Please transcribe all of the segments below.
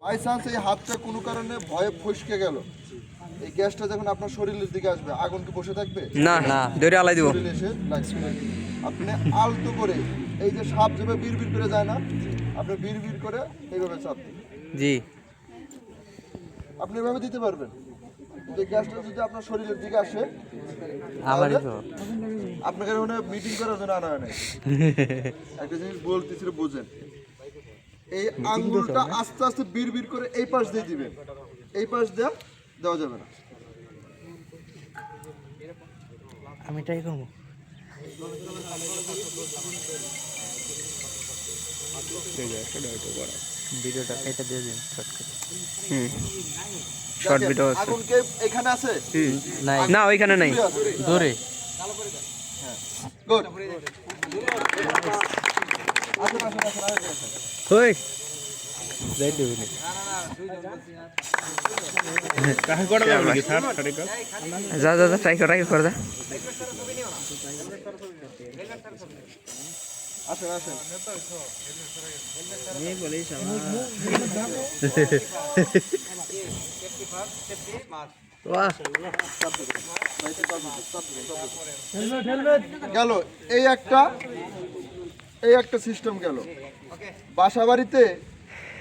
By chance এই হাতটা কোনো কারণে ভয়ে ফসকে গেল, এই গ্যাসটা যখন আপনার শরীরের দিকে আসবে, আগুন কি বসে থাকবে? না না, ধরে আলাই দিব। শরীরে এসে লাগবে। আপনি আলতো করে, এই যে সাপ যেভাবে বিড়বিড় করে যায় না, আপনি বিড়বিড় করে এইভাবে চাপ দিন। জি, আপনি এভাবে দিতে পারবেন। যে গ্যাসটা যদি আপনার শরীরের দিকে আসে, আমারই তো আপনাকে ওখানে মিটিং করার জন্য আনা হয় না। একটা জিনিস বলতেছিল, বোঝেন, এই আঙ্গুলটা আস্তে আস্তে বিড়বিড় করে এই পাশ দিয়ে দিবেন, এই পাশ দেওয়া যাবে না। আমি ট্রাই করবো। ভিডিওটা কেটে দিয়ে দিন শর্ট করে। শর্ট ভিডিও আছে। আগুন কে এখানে আছে? নাই না, ওইখানে নাই, দূরে। গুড। ওই যাই দিবি না। যা যা যা, ট্রাই কর যা। আসেন আসেন। গেল এই একটা সিস্টেম গেল। বাসা বাড়িতে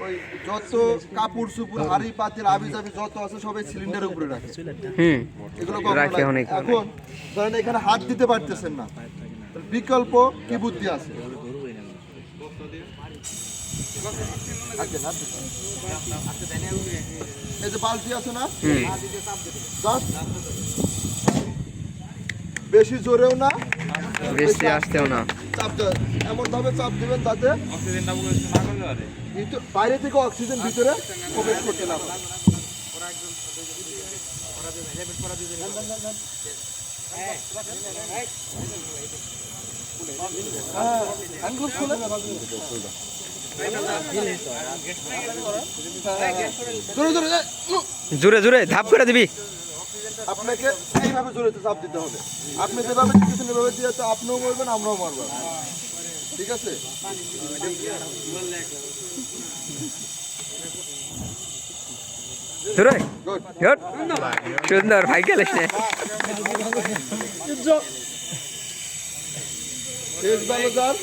ওই যত কাপড় চুপুর হাড়ি পাতিল আবি যাবি যত আছে সবাই সিলিন্ডারের উপরে রাখে। এগুলো রাখে অনেক। এখন ধরেন এখানে হাত দিতে পারতেছেন না, বিকল্প কি বুদ্ধি আছে? এই যে বালতি আছে না, বেশি জোরেও না বেশি আসতেও না, চাপ এমন ভাবে চাপ দিবেন যাতে বাইরে থেকে অক্সিজেন ভিতরে প্রবেশ করতে না পারে। জোরে জোরে ধাপ করে দিবি। আপনাকে এইভাবে জোরে চাপ দিতে হবে। আপনি যেভাবে দিচ্ছেন এভাবে দিয়ে তো আপনিও মরবেন, আমরাও মরব। ঠিক আছে? জোরে গুড, সুন্দর ভাই গেলিস না। শেষ ভালো যার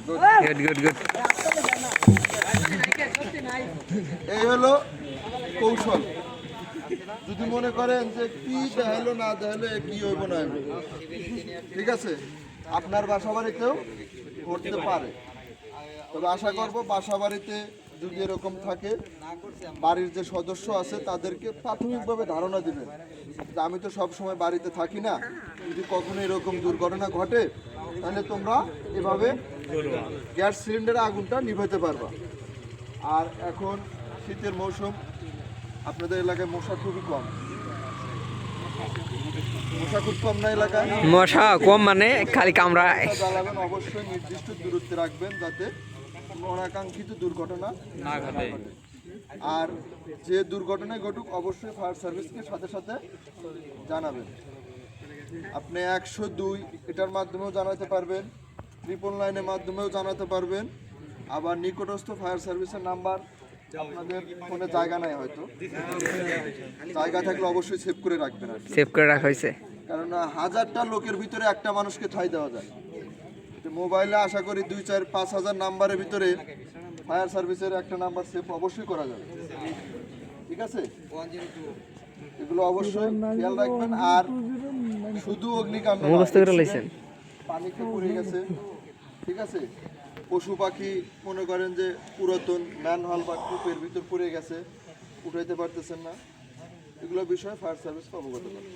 গুড গুড গুড। এই হলো কৌশল। যদি মনে করেন যে কি দেখালো না দেখালো কি হইব না হইব, ঠিক আছে, আপনার বাসা বাড়িতেও করতে পারে। তবে আশা করব বাসা বাড়িতে যদি এরকম থাকে, বাড়ির যে সদস্য আছে তাদেরকে প্রাথমিকভাবে ধারণা দিবেন যে আমি তো সব সময় বাড়িতে থাকি না, যদি কখনো এরকম দুর্ঘটনা ঘটে তাহলে তোমরা এভাবে গ্যাস সিলিন্ডারে আগুনটা নিভাতে পারবা। আর এখন শীতের মৌসুম, আপনাদের এলাকায় মশা খুবই কম। মশা খুব কম না এলাকায়? মশা কম মানে খালি কামড়ায়। জ্বালাবেন অবশ্যই নির্দিষ্ট দূরত্বে রাখবেন যাতে অনাকাঙ্ক্ষিত দুর্ঘটনা না ঘটে। আর যে দুর্ঘটনায় ঘটুক অবশ্যই ফায়ার সার্ভিসকে সাথে সাথে জানাবেন। আপনি 102 এটার মাধ্যমেও জানাতে পারবেন, 999-এর মাধ্যমেও জানাতে পারবেন। আবার নিকটস্থ ফায়ার সার্ভিসের নাম্বার আপনাদের ফোনে জায়গা নাই, হয়তো জায়গা থাকলে অবশ্যই সেভ করে রাখবেন। সেভ করে রাখা হয়েছে, কারণ হাজারটা লোকের ভিতরে একটা মানুষকে ঠাঁই দেওয়া যায়। মোবাইলে আশা করি 2-4-5 হাজার নাম্বারের ভিতরে ফায়ার সার্ভিসের একটা নাম্বার সেভ অবশ্যই করা যাবে। ঠিক আছে, এগুলো অবশ্যই খেয়াল রাখবেন। আর শুধু অগ্নিকাণ্ড পানিতে পড়ে গেছে, ঠিক আছে, পশু পাখি মনে করেন যে পুরাতন ম্যানহোল বা কূপের ভিতর পড়ে গেছে, উঠাইতে পারতেছেন না, এগুলো বিষয়ে ফায়ার সার্ভিসকে অবগত করেন।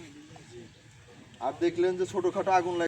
আর দেখলেন যে ছোটোখাটো আগুন